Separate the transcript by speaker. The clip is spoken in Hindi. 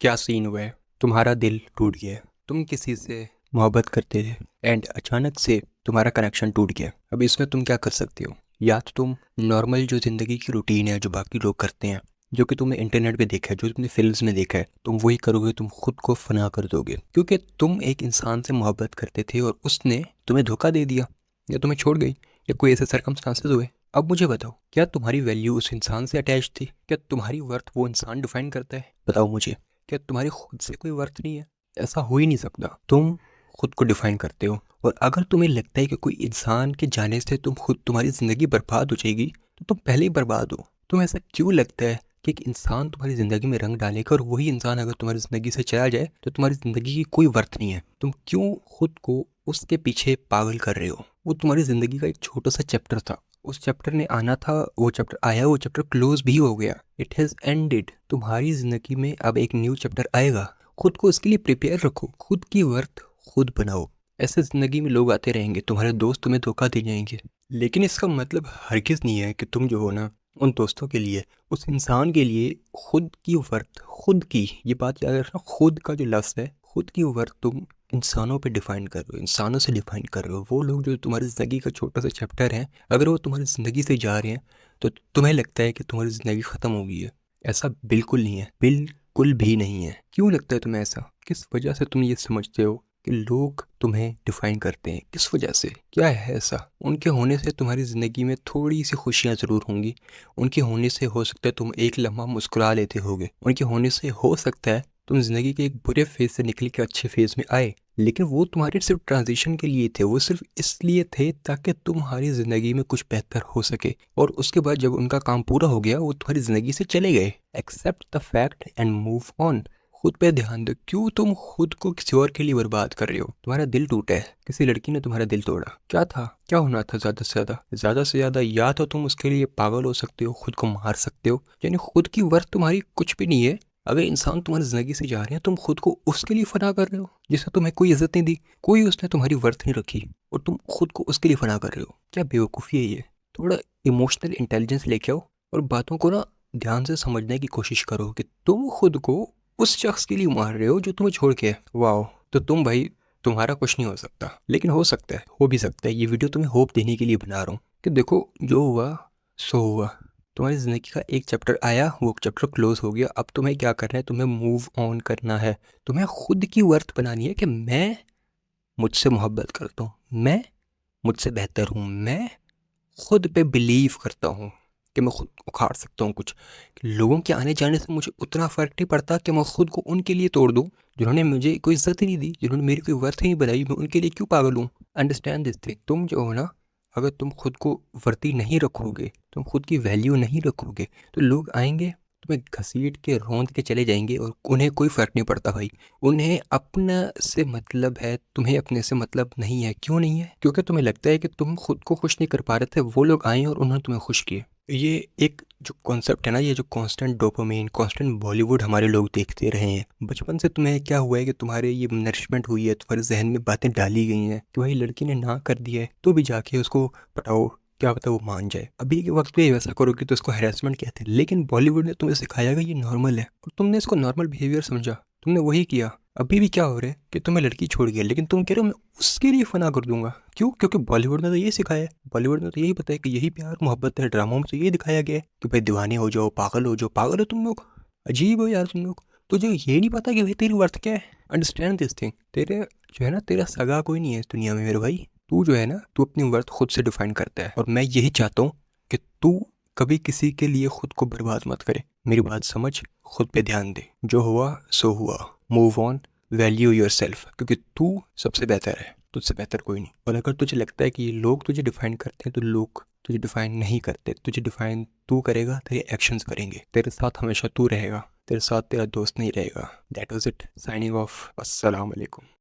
Speaker 1: क्या सीन हुआ है? तुम्हारा दिल टूट गया है। तुम किसी से मोहब्बत करते थे एंड अचानक से तुम्हारा कनेक्शन टूट गया। अब इसमें तुम क्या कर सकते हो? या तो तुम नॉर्मल जो ज़िंदगी की रूटीन है जो बाकी लोग करते हैं, जो कि तुमने इंटरनेट पे देखा है, जो तुमने फिल्म्स में देखा है, तुम वही करोगे। तुम खुद को फना कर दोगे क्योंकि तुम एक इंसान से मोहब्बत करते थे और उसने तुम्हें धोखा दे दिया या तुम्हें छोड़ गई या कोई ऐसे सर्कमस्टांसेस हुए। अब मुझे बताओ, क्या तुम्हारी वैल्यू उस इंसान से अटैच थी? क्या तुम्हारी वर्थ वो इंसान डिफाइन करता है? बताओ मुझे। क्या तुम्हारी खुद से कोई वर्थ नहीं है? ऐसा हो ही नहीं सकता। तुम खुद को डिफाइन करते हो। और अगर तुम्हें लगता है कि कोई इंसान के जाने से तुम्हारी ज़िंदगी बर्बाद हो जाएगी, तो तुम पहले ही बर्बाद हो। तुम्हें ऐसा क्यों लगता है कि एक इंसान तुम्हारी ज़िंदगी में रंग डालेगा और वही इंसान अगर तुम्हारी ज़िंदगी से चला जाए तो तुम्हारी ज़िंदगी की कोई वर्थ नहीं है? तुम क्यों खुद को उसके पीछे पागल कर रहे हो? वो तुम्हारी ज़िंदगी का एक छोटा सा चैप्टर था। उस चैप्टर ने आना था, वो चैप्टर आया, वो चैप्टर क्लोज भी हो गया। It has ended. तुम्हारी ज़िंदगी में अब एक न्यू चैप्टर आएगा। खुद को इसके लिए प्रिपेयर रखो। खुद की वर्थ खुद बनाओ। ऐसे ज़िंदगी में लोग आते रहेंगे, तुम्हारे दोस्त तुम्हें धोखा दे जाएंगे, लेकिन इसका मतलब हरगिज़ नहीं है कि तुम जो हो ना, उन दोस्तों के लिए, उस इंसान के लिए खुद की वर्थ, खुद की, ये बात याद रखना, खुद का जो लफ्ज़ है, खुद की वर्थ तुम इंसानों पे डिफाइन कर रहे हो, इंसानों से डिफाइन कर रहे हो। वो लोग जो तुम्हारी ज़िंदगी का छोटा सा चैप्टर है, अगर वो तुम्हारी ज़िंदगी से जा रहे हैं तो तुम्हें लगता है कि तुम्हारी ज़िंदगी ख़त्म हो गई है। ऐसा बिल्कुल नहीं है, बिल्कुल भी नहीं है। क्यों लगता है तुम्हें ऐसा? किस वजह से तुम ये समझते हो कि लोग तुम्हें डिफाइन करते हैं? किस वजह से? क्या है ऐसा? उनके होने से तुम्हारी ज़िंदगी में थोड़ी सी खुशियाँ ज़रूर होंगी। उनके होने से हो सकता है तुम एक लम्हा मुस्कुरा लेते होगे। उनके होने से हो सकता है तुम ज़िंदगी के एक बुरे फेज़ से निकल के अच्छे फेज़ में आए। लेकिन वो तुम्हारे सिर्फ ट्रांजिशन के लिए थे। वो सिर्फ इसलिए थे ताकि तुम्हारी ज़िंदगी में कुछ बेहतर हो सके। और उसके बाद जब उनका काम पूरा हो गया, वो तुम्हारी ज़िंदगी से चले गए। Accept the fact and move on. खुद पे ध्यान दो। क्यों तुम खुद को किसी और के लिए बर्बाद कर रहे हो? तुम्हारा दिल टूटा है, किसी लड़की ने तुम्हारा दिल तोड़ा। क्या था? क्या होना था? ज़्यादा से ज़्यादा या तो तुम उसके लिए पागल हो सकते हो, खुद को मार सकते हो, यानी खुद की वर्थ तुम्हारी कुछ भी नहीं है। अगर इंसान तुम्हारी ज़िंदगी से जा रहे हैं, तुम खुद को उसके लिए फना कर रहे हो जिसने तुम्हें कोई इज्जत नहीं दी, कोई उसने तुम्हारी वर्थ नहीं रखी, और तुम खुद को उसके लिए फना कर रहे हो। क्या बेवकूफ़ी है ये? थोड़ा इमोशनल इंटेलिजेंस लेके आओ और बातों को ना ध्यान से समझने की कोशिश करो कि तुम खुद को उस शख्स के लिए मार रहे हो जो तुम्हें छोड़ के है। वाह! तो तुम भाई, तुम्हारा कुछ नहीं हो सकता, लेकिन हो सकता है, हो भी सकता है। ये वीडियो तुम्हें होप देने के लिए बना रहा हूँ कि देखो, जो हुआ सो हुआ। तुम्हारी ज़िंदगी का एक चैप्टर आया, वो चैप्टर क्लोज हो गया। अब तुम्हें क्या करना है? तुम्हें मूव ऑन करना है। तुम्हें खुद की वर्थ बनानी है कि मैं मुझसे मोहब्बत करता हूँ, मैं मुझसे बेहतर हूँ, मैं खुद पे बिलीव करता हूँ कि मैं खुद उखाड़ सकता हूँ कुछ। कि लोगों के आने जाने से मुझे उतना फ़र्क नहीं पड़ता कि मैं खुद को उनके लिए तोड़ दूँ जिन्होंने मुझे कोई इज्जत ही नहीं दी, जिन्होंने मेरी कोई वर्थ ही नहीं बनाई। मैं उनके लिए क्यों पागल हूँ? Understand this thing. तुम जो हो ना, अगर तुम खुद को वर्ती नहीं रखोगे, तुम खुद की वैल्यू नहीं रखोगे, तो लोग आएंगे, तुम्हें घसीट के रौंद के चले जाएंगे और उन्हें कोई फ़र्क नहीं पड़ता भाई। उन्हें अपना से मतलब है, तुम्हें अपने से मतलब नहीं है। क्यों नहीं है? क्योंकि तुम्हें लगता है कि तुम खुद को खुश नहीं कर पा रहे थे, वो लोग आए और उन्होंने तुम्हें खुश किए। ये एक जो कॉन्सेप्ट है ना, ये जो कांस्टेंट डोपामाइन, कांस्टेंट बॉलीवुड हमारे लोग देखते रहे हैं। बचपन से तुम्हें क्या हुआ है कि तुम्हारे ये नरिशमेंट हुई है, तुम्हारे जहन में बातें डाली गई हैं कि भाई लड़की ने ना कर दिया है तो भी जाके उसको पटाओ, क्या पता वो मान जाए। अभी के वक्त पे वैसा करोगे तो इसको हैरेसमेंट कहते हैं, लेकिन बॉलीवुड ने तुम्हें सिखाया कि ये नॉर्मल है और तुमने इसको नॉर्मल बिहेवियर समझा, तुमने वही किया। अभी भी क्या हो रहा है कि तुम्हें लड़की छोड़ गई, लेकिन तुम कह रहे हो मैं उसके लिए फना कर दूंगा। क्यों? क्योंकि बॉलीवुड ने तो यही सिखाया है। बॉलीवुड ने तो यही बताया कि यही प्यार मोहब्बत है। ड्रामों में तो यही दिखाया गया है कि भाई दीवाने हो जाओ, पागल हो जाओ। पागल हो तुम लोग, अजीब हो यार तुम लोग। तुझे ये नहीं पता कि भाई तेरी वर्थ क्या है? Understand this thing. तेरे जो है ना, तेरा सगा कोई नहीं है इस दुनिया में मेरे भाई। तू जो है ना, तू अपनी वर्थ खुद से डिफाइन करता है, और मैं यही चाहता हूँ कि तू कभी किसी के लिए खुद को बर्बाद मत करे। मेरी बात समझ, खुद पे ध्यान दे। जो हुआ सो हुआ। Move on. Value your self, क्योंकि तू सबसे बेहतर है, तुझसे बेहतर कोई नहीं। और अगर तुझे लगता है कि ये लोग तुझे डिफाइन करते हैं, तो लोग तुझे डिफाइन नहीं करते। तुझे डिफाइन तू करेगा, तेरे एक्शंस करेंगे। तेरे साथ हमेशा तू रहेगा, तेरे साथ तेरा दोस्त नहीं रहेगा। That was it. Signing off. अस्सलाम वालेकुम।